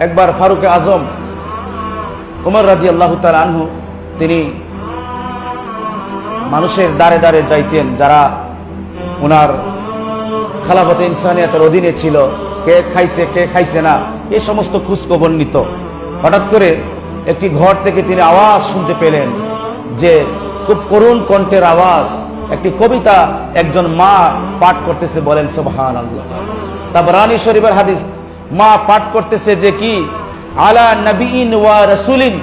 একবার ফারুক আজম উমর রাদিয়াল্লাহু তাআলা আনহু তিনি মানুষের দ্বারে দ্বারে যাইতেন যারা ওনার খেলাফতে ইনসানিয়াতের অধীনে ছিল, কে খাইছে না এই সমস্ত খোঁজখবর নিত। হঠাৎ করে একটি ঘর থেকে তিনি আওয়াজ শুনতে পেলেন যে খুব করুণ কণ্ঠের আওয়াজ, একটি কবিতা একজন মা পাঠ করতেছে। বলেন সুবহানাল্লাহ। তাবরানী শরীফের হাদিস, মা পাঠ করতেছে যে কি, আলা নবিয়িন ওয়া রাসূলিন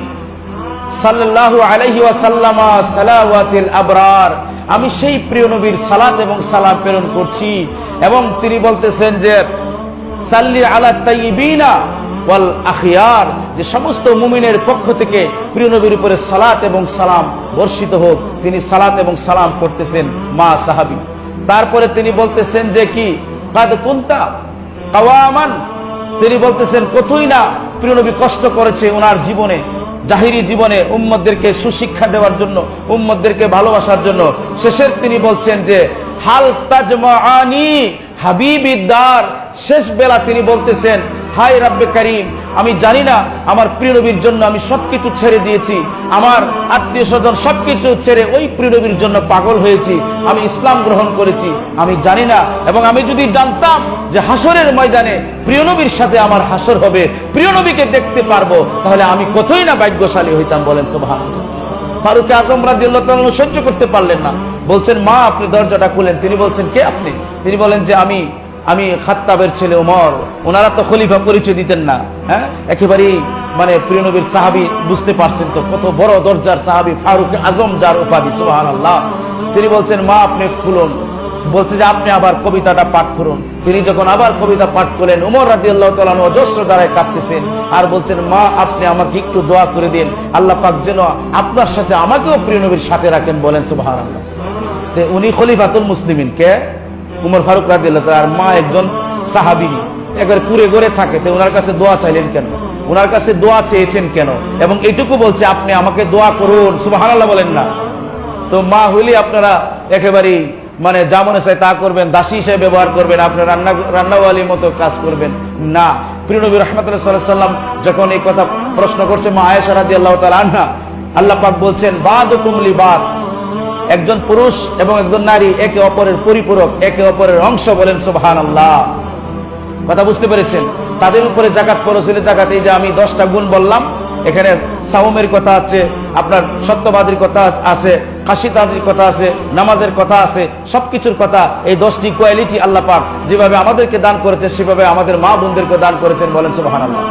সাল্লাল্লাহু আলাইহি ওয়াসাল্লাম সালাওয়াতিল আবরার, আমি সেই প্রিয় নবীর সালাত এবং সালাম প্রেরণ করছি। এবং তিনি বলতেছেন যে সাল্লি আলা তাইয়িবিনা ওয়াল আখিয়ার, যে সমস্ত মুমিনের পক্ষ থেকে প্রিয় নবীর উপরে সালাত এবং সালাম বর্ষিত হোক। তিনি সালাত এবং সালাম করতেছেন মা সাহাবী। তারপরে তিনি বলতেছেন যে কি, কাদ কুনতা কাওয়ামান, তিনি বলতেছেন কতই না প্রিয় নবী কষ্ট করেছে ওনার জীবনে, জাহিরি জীবনে উম্মতদেরকে সুশিক্ষা দেওয়ার জন্য, উম্মতদেরকে ভালোবাসার জন্য। শেষের তিনি বলছেন যে হাল তাজমাআনি হাবিবিদ্দার, শেষ বেলা তিনি বলতেছেন হায় রাব্বে কারীম, আমি জানি না আমার প্রিয় নবীর জন্য আমি সবকিছু ছেড়ে দিয়েছি, আমার আত্মীয় স্বজন সবকিছু ছেড়ে ওই প্রিয় নবীর জন্য পাগল হয়েছি, আমি ইসলাম গ্রহণ করেছি। আমি জানি না, এবং আমি যদি জানতাম যে হাসরের ময়দানে প্রিয় নবীর সাথে আমার হাসর হবে, প্রিয় নবীকে দেখতে পারবো, তাহলে আমি কতই না ভাগ্যশালী হইতাম। বলেন সুবহানাল্লাহ। ফারুক আজম রাদিয়াল্লাহু তাআলা সহ্য করতে পারলেন না, বলছেন মা আপনি দরজাটা খুলেন। তিনি বলছেন কে আপনি? তিনি বলেন যে আমি খাত্তাবের ছেলে ওমর। ওনারা তো খলিফা পরিচয় দিতেন না, হ্যাঁ, একেবারেই মানে প্রিয় নবীর সাহাবী, বুঝতে পারছেন তো কত বড় দরজার সাহাবী ফারুক আজম যার উপাধি। সুবহানাল্লাহ। তিনি বলছেন মা আপনি খুলুন। বলছে যে আপনি আবার কবিতাটা পাঠ করুন। তিনি যখন আবার কবিতা পাঠ করলেন, ওমর রাদিয়াল্লাহু তাআলা অজস্র দ্বারায় কাঁদতেছেন আর বলছেন মা আপনি আমাকে একটু দোয়া করে দিন, আল্লাহ পাক যেন আপনার সাথে আমাকেও প্রিয় নবীর সাথে রাখেন। বলেন সুবহানাল্লাহ। উনি খলিফাতুল মুসলিমিন কে? উমর ফারুক রাদিয়াল্লাহু তাআলা। আর মা একজন সাহাবী, একবার কুরে ঘরে থাকে, তো ওনার কাছে দোয়া চাইলেন কেন? ওনার কাছে দোয়া চেয়েছেন কেন? এবং এইটুকু বলছে আপনি আমাকে দোয়া করুন। সুবহানাল্লাহ বলেন না? তো মা হইলে আপনারা একেবারেই মানে যা মনে চায় তা করবেন, দাসী হিসেবে ব্যবহার করবেন, আপনার রান্নাওয়ালির মতো কাজ করবেন না। প্রিয় নবী রাহমাতুল্লাহ সাল্লাল্লাহু আলাইহি ওয়াসাল্লাম যখন এই কথা প্রশ্ন করছে মা আয়েশা রাদিয়াল্লাহু তাআলা আনহা, আল্লাহ পাক বলছেন বাদুকুম লিবাদ, একজন পুরুষ এবং একজন নারী একে অপরের পরিপূরক, একে অপরের অংশ। বলেন সুবহানাল্লাহ। কথা বুঝতে পেরেছেন? তাদের উপরে যাকাত ফরজ হলে যাকাত, এই যে আমি 10টা গুণ বললাম, এখানে সাওমের কথা আছে, আপনার সত্যবাদীর কথা আছে, কাশিতাদির কথা আছে, নামাজের কথা আছে, সবকিছুর কথা। এই 10টি কোয়ালিটি আল্লাহ পাক যেভাবে আমাদেরকে দান করেছেন সেভাবে আমাদের মা বোনদেরকে দান করেছেন। বলেন সুবহানাল্লাহ।